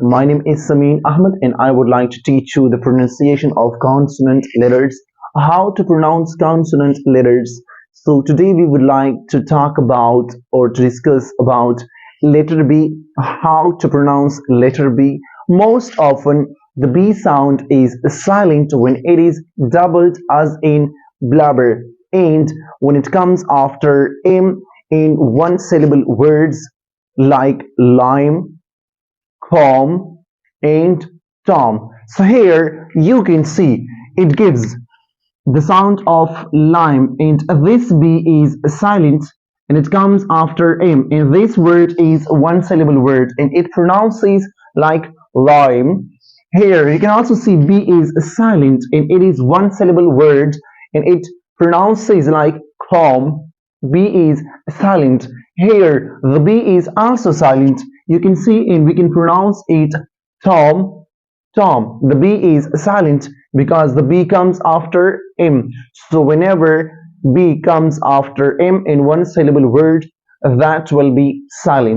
My name is Samin Ahmed and I would like to teach you the pronunciation of consonant letters, how to pronounce consonant letters. So today we would like to talk about or to discuss about letter B, how to pronounce letter B. Most often the B sound is silent when it is doubled as in blubber, and when it comes after M in one syllable words like lime, calm, and Tom. So here you can see it gives the sound of lime, and this B is silent and it comes after M, and this word is one syllable word and it pronounces like lime. Here you can also see B is silent and it is one syllable word and it pronounces like calm. B is silent. Here the B is also silent. You can see and we can pronounce it Tom. Tom. The B is silent because the B comes after M. So whenever B comes after M in one syllable word, that will be silent.